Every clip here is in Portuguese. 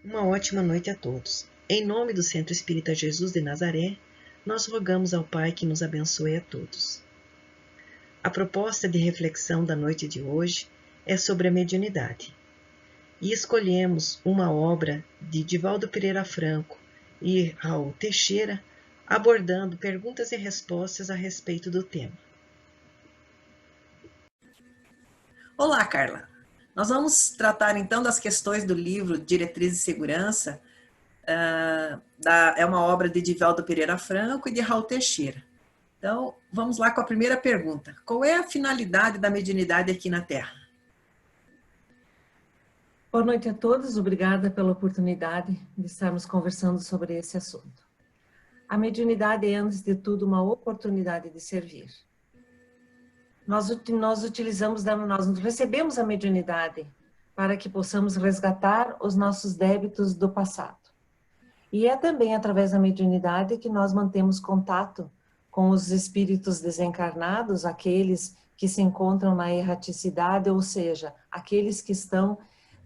Uma ótima noite a todos. Em nome do Centro Espírita Jesus de Nazaré, nós rogamos ao Pai que nos abençoe a todos. A proposta de reflexão da noite de hoje é sobre a mediunidade. E escolhemos uma obra de Divaldo Pereira Franco e Raul Teixeira, abordando perguntas e respostas a respeito do tema. Olá, Carla. Nós vamos tratar então das questões do livro Diretrizes de Segurança. É uma obra de Divaldo Pereira Franco e de Raul Teixeira. Então, vamos lá com a primeira pergunta. Qual é a finalidade da mediunidade aqui na Terra? Boa noite a todos, obrigada pela oportunidade de estarmos conversando sobre esse assunto. A mediunidade é, antes de tudo, uma oportunidade de servir. Nós recebemos a mediunidade para que possamos resgatar os nossos débitos do passado. E é também através da mediunidade que nós mantemos contato com os espíritos desencarnados, aqueles que se encontram na erraticidade, ou seja, aqueles que estão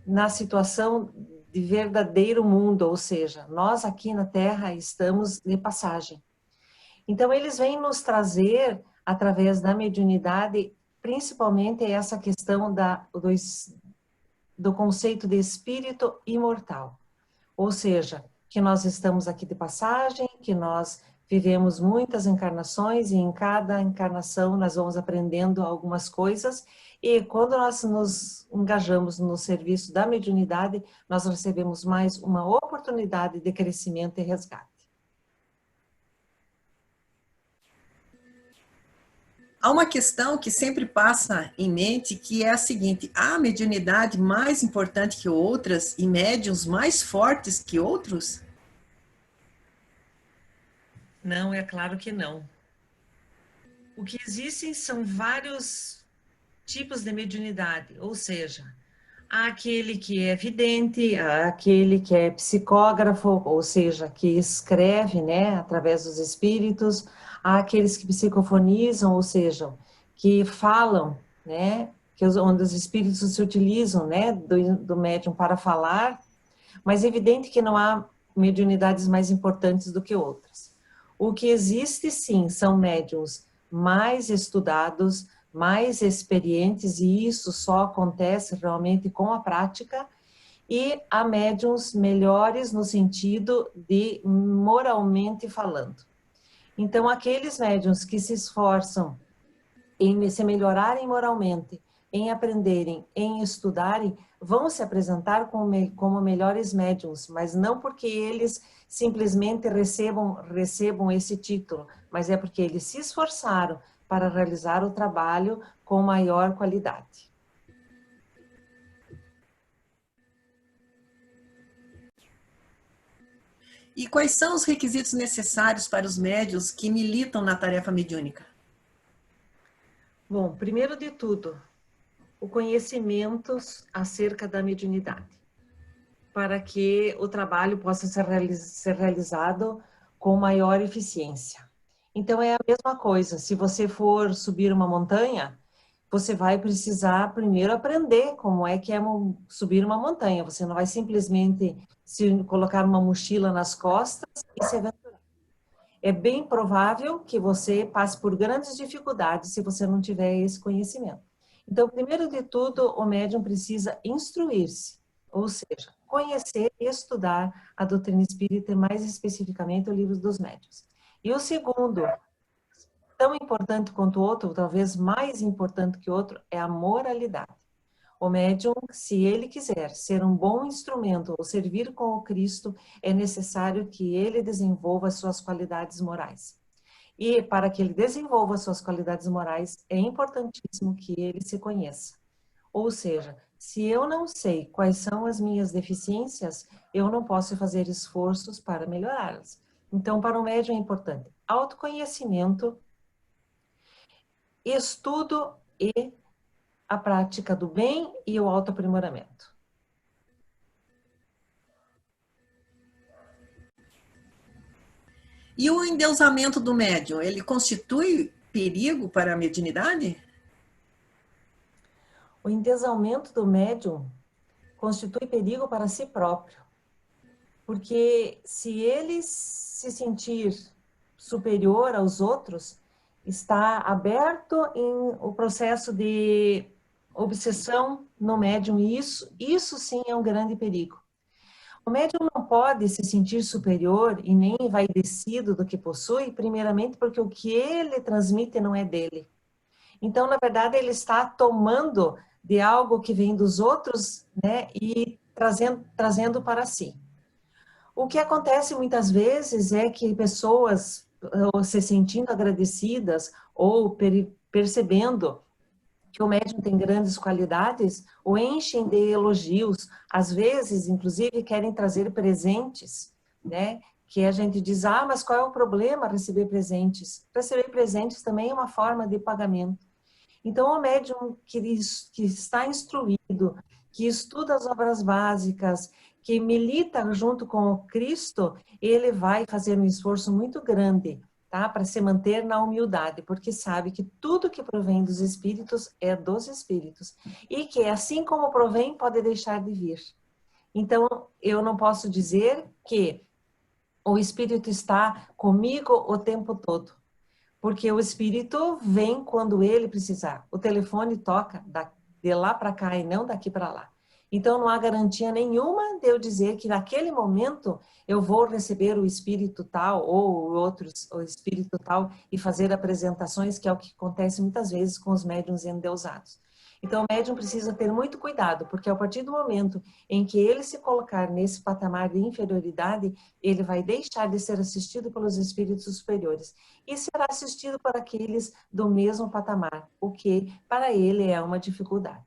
na situação de verdadeiro mundo, ou seja, nós aqui na Terra estamos de passagem. Então, eles vêm nos trazer, através da mediunidade, principalmente essa questão do conceito de espírito imortal. Ou seja, que nós estamos aqui de passagem, que nós vivemos muitas encarnações e em cada encarnação nós vamos aprendendo algumas coisas e quando nós nos engajamos no serviço da mediunidade, nós recebemos mais uma oportunidade de crescimento e resgate. Há uma questão que sempre passa em mente, que é a seguinte: há mediunidade mais importante que outras e médiuns mais fortes que outros? Não, é claro que não. O que existem são vários tipos de mediunidade, ou seja, há aquele que é vidente, há aquele que é psicógrafo, ou seja, que escreve, né, através dos espíritos, há aqueles que psicofonizam, ou seja, que falam, né, onde os espíritos se utilizam, né, do médium para falar, mas é evidente que não há mediunidades mais importantes do que outras. O que existe, sim, são médiums mais estudados, mais experientes, e isso só acontece realmente com a prática, e há médiums melhores no sentido de moralmente falando. Então, aqueles médiums que se esforçam em se melhorarem moralmente, em aprenderem, em estudarem, vão se apresentar como melhores médiums, mas não porque eles simplesmente recebam esse título, mas é porque eles se esforçaram para realizar o trabalho com maior qualidade. E quais são os requisitos necessários para os médiuns que militam na tarefa mediúnica? Bom, primeiro de tudo, o conhecimento acerca da mediunidade, para que o trabalho possa ser realizado com maior eficiência. Então, é a mesma coisa, se você for subir uma montanha, você vai precisar primeiro aprender como é que é subir uma montanha. Você não vai simplesmente se colocar uma mochila nas costas e se aventurar. É bem provável que você passe por grandes dificuldades se você não tiver esse conhecimento. Então, primeiro de tudo, o médium precisa instruir-se, ou seja, conhecer e estudar a doutrina espírita, e mais especificamente o livro dos médiuns. E o segundo, tão importante quanto o outro, talvez mais importante que o outro, é a moralidade. O médium, se ele quiser ser um bom instrumento ou servir com o Cristo, é necessário que ele desenvolva as suas qualidades morais. E para que ele desenvolva as suas qualidades morais, é importantíssimo que ele se conheça. Ou seja, se eu não sei quais são as minhas deficiências, eu não posso fazer esforços para melhorá-las. Então, para o médium é importante autoconhecimento, estudo e a prática do bem e o autoaprimoramento. E o endeusamento do médium, ele constitui perigo para a mediunidade? O endeusamento do médium constitui perigo para si próprio. Porque se ele se sentir superior aos outros, está aberto em o processo de obsessão no médium, e isso sim é um grande perigo. O médium não pode se sentir superior e nem envaidecido do que possui, primeiramente porque o que ele transmite não é dele. Então, na verdade, ele está tomando de algo que vem dos outros, né, e trazendo para si. O que acontece muitas vezes é que pessoas, se sentindo agradecidas ou percebendo que o médium tem grandes qualidades, o enchem de elogios, às vezes, inclusive, querem trazer presentes, né? Que a gente diz, ah, mas qual é o problema receber presentes? Receber presentes também é uma forma de pagamento. Então, o médium que está instruído, que estuda as obras básicas, que milita junto com o Cristo, ele vai fazer um esforço muito grande, tá? Para se manter na humildade, porque sabe que tudo que provém dos espíritos é dos espíritos. E que assim como provém, pode deixar de vir. Então, eu não posso dizer que o espírito está comigo o tempo todo. Porque o espírito vem quando ele precisar. O telefone toca de lá para cá e não daqui para lá. Então não há garantia nenhuma de eu dizer que naquele momento eu vou receber o espírito tal ou o espírito tal e fazer apresentações, que é o que acontece muitas vezes com os médiuns endeusados. Então o médium precisa ter muito cuidado, porque a partir do momento em que ele se colocar nesse patamar de inferioridade, ele vai deixar de ser assistido pelos espíritos superiores e será assistido por aqueles do mesmo patamar, o que para ele é uma dificuldade.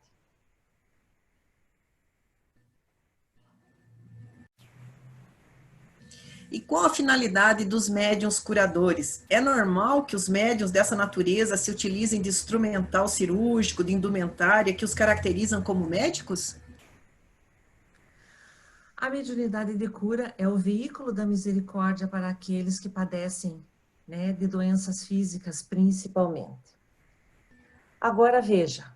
E qual a finalidade dos médiuns curadores? É normal que os médiuns dessa natureza se utilizem de instrumental cirúrgico, de indumentária, que os caracterizam como médicos? A mediunidade de cura é o veículo da misericórdia para aqueles que padecem, né, de doenças físicas, principalmente. Agora veja,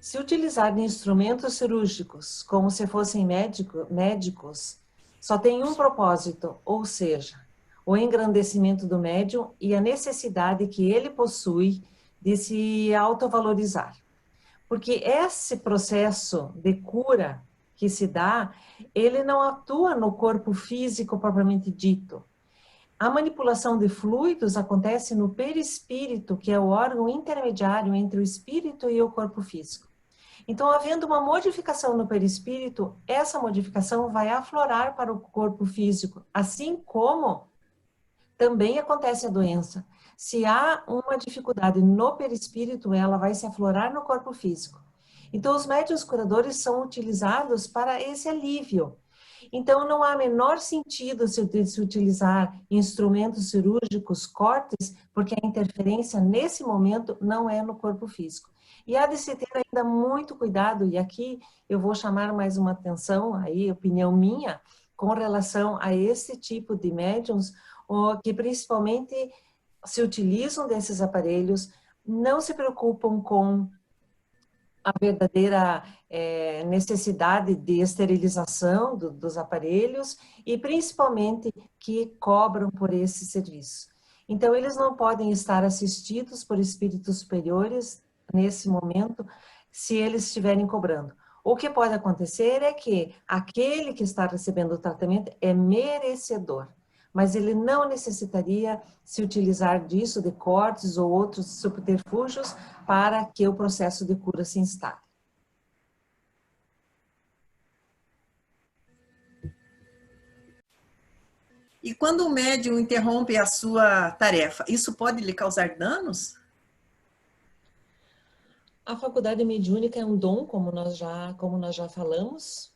se utilizar de instrumentos cirúrgicos como se fossem médicos, só tem um propósito, ou seja, o engrandecimento do médium e a necessidade que ele possui de se autovalorizar. Porque esse processo de cura que se dá, ele não atua no corpo físico propriamente dito. A manipulação de fluidos acontece no perispírito, que é o órgão intermediário entre o espírito e o corpo físico. Então, havendo uma modificação no perispírito, essa modificação vai aflorar para o corpo físico, assim como também acontece a doença. Se há uma dificuldade no perispírito, ela vai se aflorar no corpo físico. Então, os médiuns curadores são utilizados para esse alívio. Então, não há menor sentido se utilizar instrumentos cirúrgicos, cortes, porque a interferência nesse momento não é no corpo físico. E há de se ter ainda muito cuidado, e aqui eu vou chamar mais uma atenção, aí, opinião minha, com relação a esse tipo de médiums, que principalmente se utilizam desses aparelhos, não se preocupam com a verdadeira necessidade de esterilização dos aparelhos e principalmente que cobram por esse serviço. Então, eles não podem estar assistidos por espíritos superiores nesse momento se eles estiverem cobrando. O que pode acontecer é que aquele que está recebendo o tratamento é merecedor, mas ele não necessitaria se utilizar disso, de cortes ou outros subterfúgios, para que o processo de cura se instale. E quando o médium interrompe a sua tarefa, isso pode lhe causar danos? A faculdade mediúnica é um dom, como nós já falamos,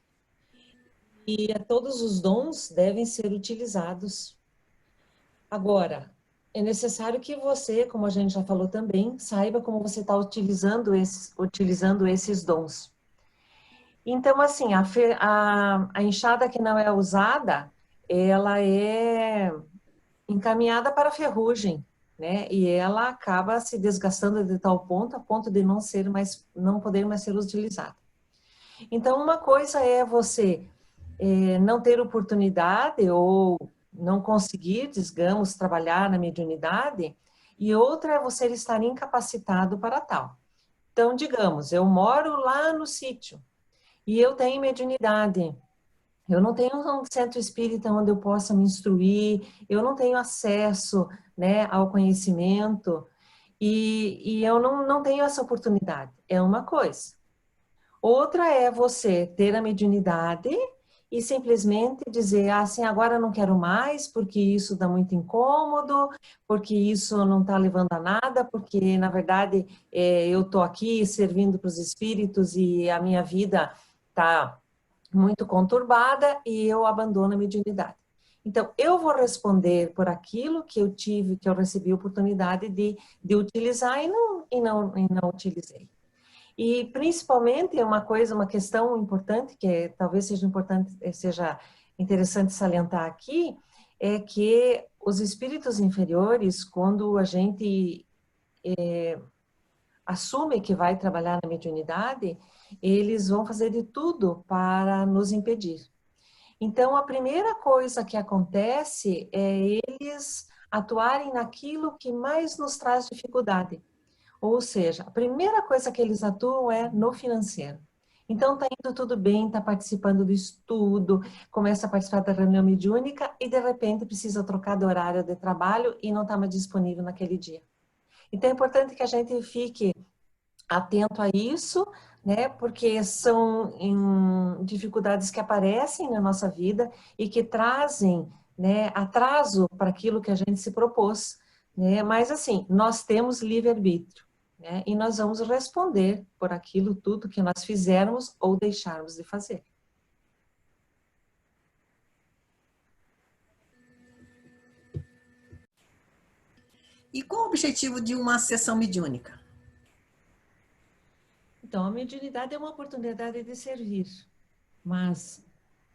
e todos os dons devem ser utilizados. Agora, é necessário que você, como a gente já falou também, saiba como você está utilizando esses dons. Então, assim, a enxada que não é usada, ela é encaminhada para a ferrugem, né? E ela acaba se desgastando de tal ponto, a ponto de não poder mais ser utilizada. Então, uma coisa é você não ter oportunidade ou não conseguir, digamos, trabalhar na mediunidade, e outra é você estar incapacitado para tal. Então, digamos, eu moro lá no sítio e eu tenho mediunidade. Eu não tenho um centro espírita onde eu possa me instruir, eu não tenho acesso, né, ao conhecimento e eu não tenho essa oportunidade. É uma coisa. Outra é você ter a mediunidade e simplesmente dizer assim, agora eu não quero mais porque isso dá muito incômodo, porque isso não está levando a nada, porque na verdade eu estou aqui servindo para os espíritos e a minha vida está muito conturbada e eu abandono a mediunidade. Então, eu vou responder por aquilo que eu tive, que eu recebi a oportunidade de utilizar e não utilizei. E principalmente uma questão importante, que talvez seja importante, seja interessante salientar aqui, é que os espíritos inferiores, quando a gente assume que vai trabalhar na mediunidade, eles vão fazer de tudo para nos impedir. Então, a primeira coisa que acontece é eles atuarem naquilo que mais nos traz dificuldade. Ou seja, a primeira coisa que eles atuam é no financeiro. Então, está indo tudo bem, está participando do estudo, começa a participar da reunião mediúnica e, de repente, precisa trocar de horário de trabalho e não está mais disponível naquele dia. Então, é importante que a gente fique atento a isso, né? Porque são dificuldades que aparecem na nossa vida e que trazem, né, atraso para aquilo que a gente se propôs, né? Mas assim, nós temos livre-arbítrio, né? E nós vamos responder por aquilo tudo que nós fizermos ou deixarmos de fazer. E qual o objetivo de uma sessão mediúnica? Então, a mediunidade é uma oportunidade de servir, mas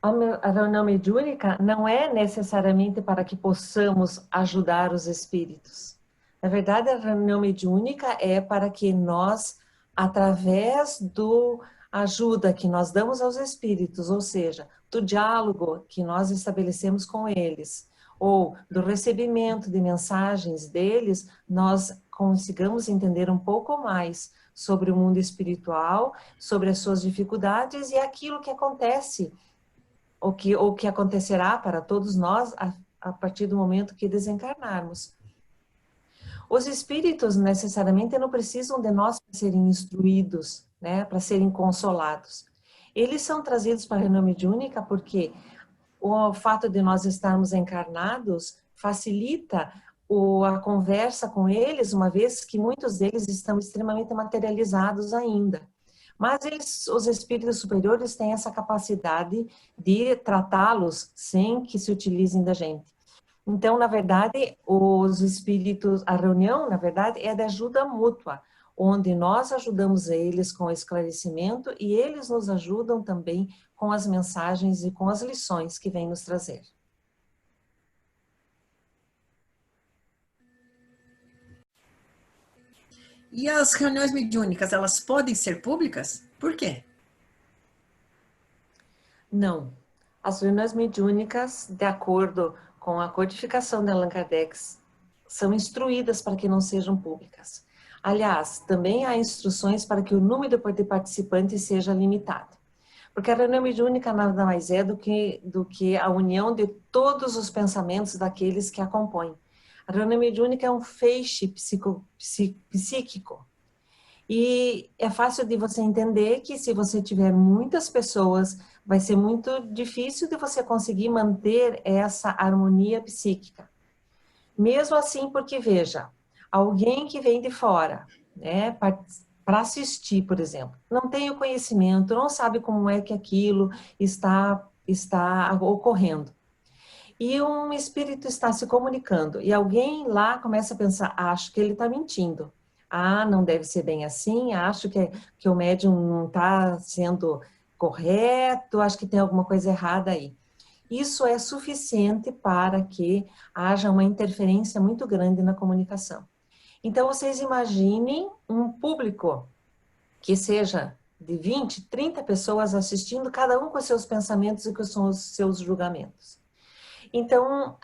a reunião mediúnica não é necessariamente para que possamos ajudar os espíritos. Na verdade, a reunião mediúnica é para que nós, através do ajuda que nós damos aos espíritos, ou seja, do diálogo que nós estabelecemos com eles, ou do recebimento de mensagens deles, nós consigamos entender um pouco mais sobre o mundo espiritual, sobre as suas dificuldades e aquilo que acontece o que acontecerá para todos nós a partir do momento que desencarnarmos. Os espíritos necessariamente não precisam de nós para serem instruídos, né, para serem consolados. Eles são trazidos para a reunião mediúnica porque o fato de nós estarmos encarnados facilita a conversa com eles, uma vez que muitos deles estão extremamente materializados ainda. Mas os espíritos superiores têm essa capacidade de tratá-los sem que se utilizem da gente. Então, na verdade, os espíritos, a reunião, na verdade, é de ajuda mútua, onde nós ajudamos eles com o esclarecimento e eles nos ajudam também com as mensagens e com as lições que vêm nos trazer. E as reuniões mediúnicas, elas podem ser públicas? Por quê? Não. As reuniões mediúnicas, de acordo com a codificação de Allan Kardec, são instruídas para que não sejam públicas. Aliás, também há instruções para que o número de participantes seja limitado. Porque a reunião mediúnica nada mais é do que a união de todos os pensamentos daqueles que a compõem. A reunião mediúnica é um feixe psíquico. E é fácil de você entender que se você tiver muitas pessoas, vai ser muito difícil de você conseguir manter essa harmonia psíquica. Mesmo assim, porque veja, alguém que vem de fora, né, para assistir, por exemplo, não tem o conhecimento, não sabe como é que aquilo está ocorrendo. E um espírito está se comunicando e alguém lá começa a pensar, acho que ele está mentindo. Ah, não deve ser bem assim, acho que o médium não está sendo correto, acho que tem alguma coisa errada aí. Isso é suficiente para que haja uma interferência muito grande na comunicação. Então, vocês imaginem um público que seja de 20, 30 pessoas assistindo, cada um com seus pensamentos e com os seus julgamentos. Então,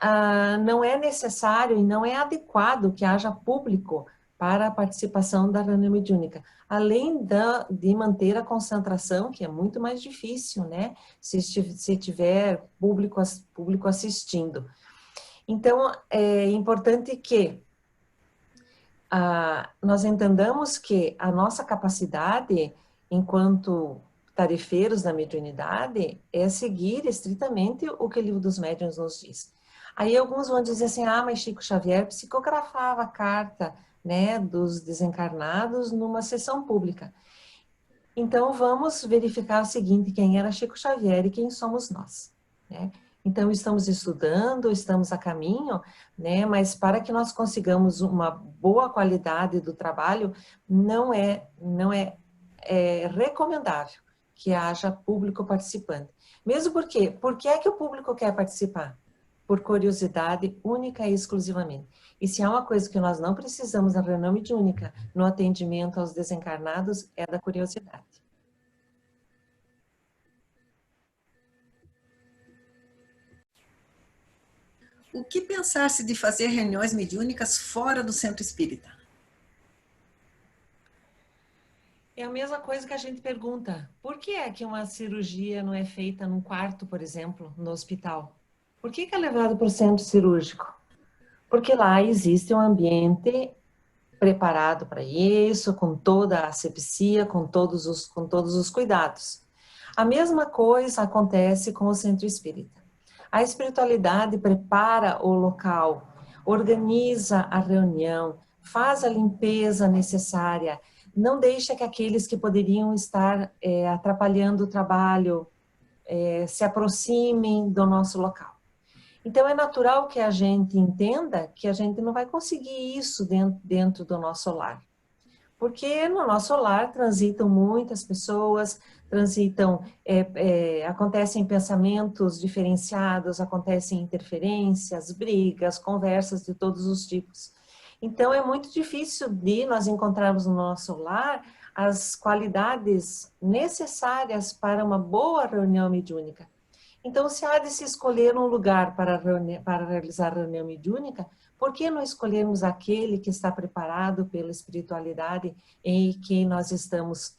não é necessário e não é adequado que haja público para a participação da reunião mediúnica, além de manter a concentração, que é muito mais difícil, né, se tiver público assistindo. Então, é importante que nós entendamos que a nossa capacidade, enquanto tarefeiros da mediunidade, é seguir estritamente o que o Livro dos Médiuns nos diz. Aí alguns vão dizer assim, mas Chico Xavier psicografava a carta, né, dos desencarnados numa sessão pública. Então vamos verificar o seguinte, quem era Chico Xavier e quem somos nós, né? Então, estamos estudando, estamos a caminho, né? Mas para que nós consigamos uma boa qualidade do trabalho, não é recomendável que haja público participante. Mesmo porque, por que é que o público quer participar? Por curiosidade única e exclusivamente. E se há uma coisa que nós não precisamos na reunião mediúnica, no atendimento aos desencarnados, é da curiosidade. O que pensar-se de fazer reuniões mediúnicas fora do centro espírita? É a mesma coisa que a gente pergunta. Por que é que uma cirurgia não é feita num quarto, por exemplo, no hospital? Por que é levado para o centro cirúrgico? Porque lá existe um ambiente preparado para isso, com toda a asepsia, com todos os cuidados. A mesma coisa acontece com o centro espírita. A espiritualidade prepara o local, organiza a reunião, faz a limpeza necessária, não deixa que aqueles que poderiam estar atrapalhando o trabalho se aproximem do nosso local. Então, é natural que a gente entenda que a gente não vai conseguir isso dentro do nosso lar. Porque no nosso lar transitam muitas pessoas, acontecem pensamentos diferenciados, acontecem interferências, brigas, conversas de todos os tipos. Então, é muito difícil de nós encontrarmos no nosso lar as qualidades necessárias para uma boa reunião mediúnica. Então, se há de se escolher um lugar para realizar a reunião mediúnica, por que não escolhermos aquele que está preparado pela espiritualidade em que nós estamos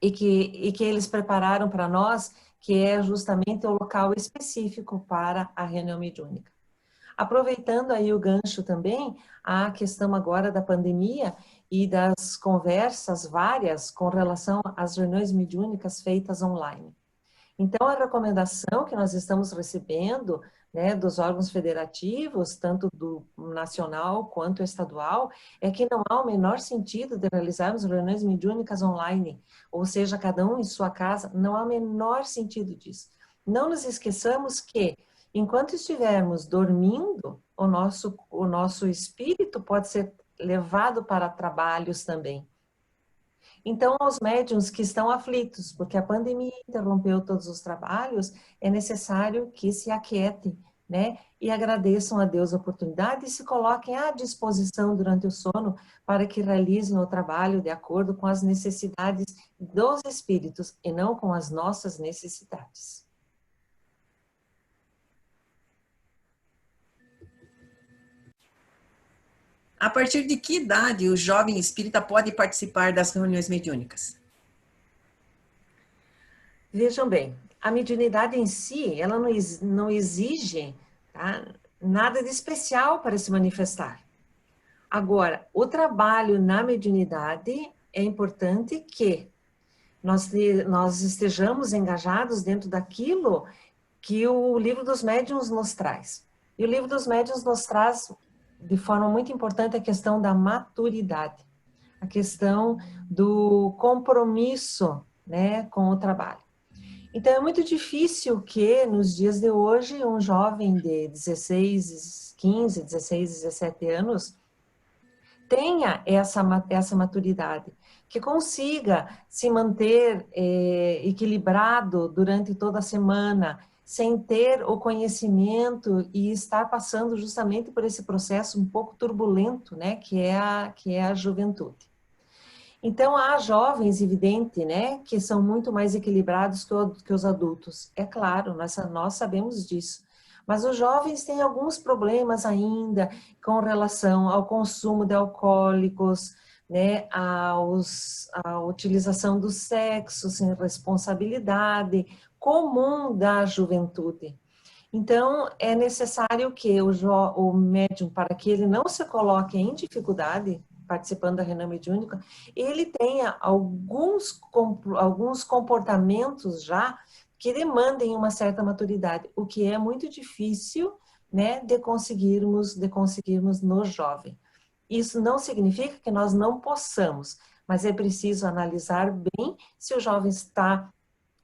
e que eles prepararam para nós, que é justamente o local específico para a reunião mediúnica? Aproveitando aí o gancho também, a questão agora da pandemia e das conversas várias com relação às reuniões mediúnicas feitas online. Então, a recomendação que nós estamos recebendo, né, dos órgãos federativos, tanto do nacional quanto estadual, é que não há o menor sentido de realizarmos reuniões mediúnicas online, ou seja, cada um em sua casa, não há o menor sentido disso. Não nos esqueçamos que, enquanto estivermos dormindo, o nosso espírito pode ser levado para trabalhos também. Então, aos médiuns que estão aflitos, porque a pandemia interrompeu todos os trabalhos, é necessário que se aquietem, né? E agradeçam a Deus a oportunidade e se coloquem à disposição durante o sono para que realizem o trabalho de acordo com as necessidades dos espíritos e não com as nossas necessidades. A partir de que idade o jovem espírita pode participar das reuniões mediúnicas? Vejam bem, a mediunidade em si, ela não exige, tá, nada de especial para se manifestar. Agora, o trabalho na mediunidade é importante que nós estejamos engajados dentro daquilo que o Livro dos Médiuns nos traz. E o Livro dos Médiuns nos traz de forma muito importante a questão da maturidade, a questão do compromisso, né, com o trabalho. Então, é muito difícil que, nos dias de hoje, um jovem de 15, 16, 17 anos tenha essa maturidade, que consiga se manter equilibrado durante toda a semana, sem ter o conhecimento e estar passando justamente por esse processo um pouco turbulento, né, que é a juventude. Então, há jovens, evidente, né, que são muito mais equilibrados que os adultos. É claro, nós sabemos disso. Mas os jovens têm alguns problemas ainda com relação ao consumo de alcoólicos, né, à utilização do sexo sem responsabilidade, comum da juventude. Então, é necessário que o médium, para que ele não se coloque em dificuldade, participando da reunião mediúnica, ele tenha alguns comportamentos já que demandem uma certa maturidade, o que é muito difícil, né, de conseguirmos no jovem. Isso não significa que nós não possamos, mas é preciso analisar bem se o jovem está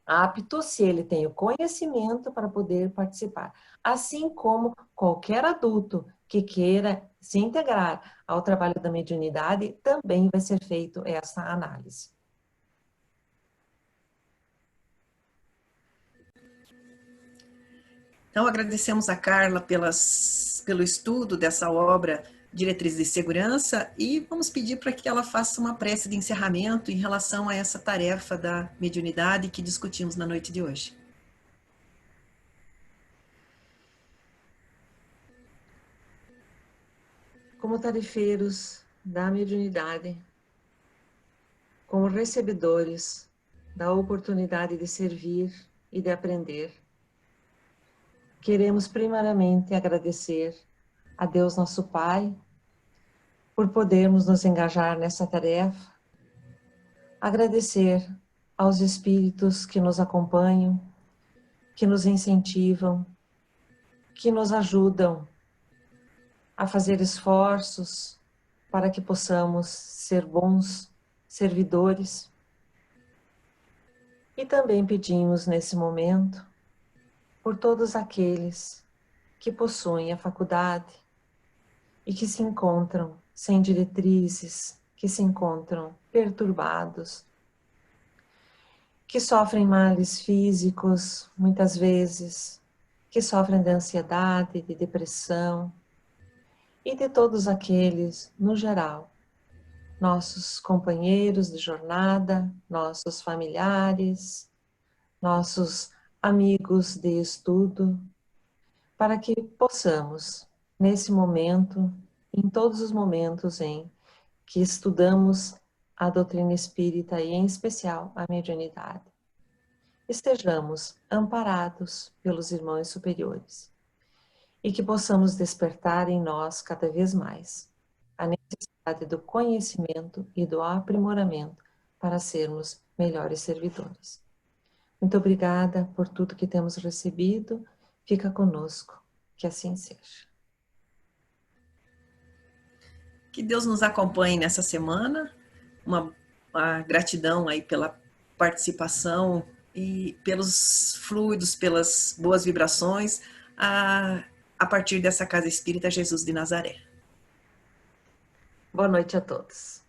apto, se ele tem o conhecimento para poder participar. Assim como qualquer adulto que queira se integrar ao trabalho da mediunidade, também vai ser feito essa análise. Então, agradecemos a Carla pelo estudo dessa obra Diretrizes de Segurança e vamos pedir para que ela faça uma prece de encerramento em relação a essa tarefa da mediunidade que discutimos na noite de hoje. Como tarefeiros da mediunidade, como recebedores da oportunidade de servir e de aprender, queremos primeiramente agradecer a Deus nosso Pai por podermos nos engajar nessa tarefa, agradecer aos espíritos que nos acompanham, que nos incentivam, que nos ajudam a fazer esforços para que possamos ser bons servidores. E também pedimos nesse momento por todos aqueles que possuem a faculdade e que se encontram sem diretrizes, que se encontram perturbados, que sofrem males físicos, muitas vezes, que sofrem de ansiedade, de depressão, e de todos aqueles, no geral, nossos companheiros de jornada, nossos familiares, nossos amigos de estudo, para que possamos, nesse momento, em todos os momentos em que estudamos a doutrina espírita e, em especial, a mediunidade, estejamos amparados pelos irmãos superiores e que possamos despertar em nós cada vez mais a necessidade do conhecimento e do aprimoramento para sermos melhores servidores. Muito obrigada por tudo que temos recebido. Fica conosco, que assim seja. Que Deus nos acompanhe nessa semana. Uma gratidão aí pela participação e pelos fluidos, pelas boas vibrações a partir dessa Casa Espírita Jesus de Nazaré. Boa noite a todos.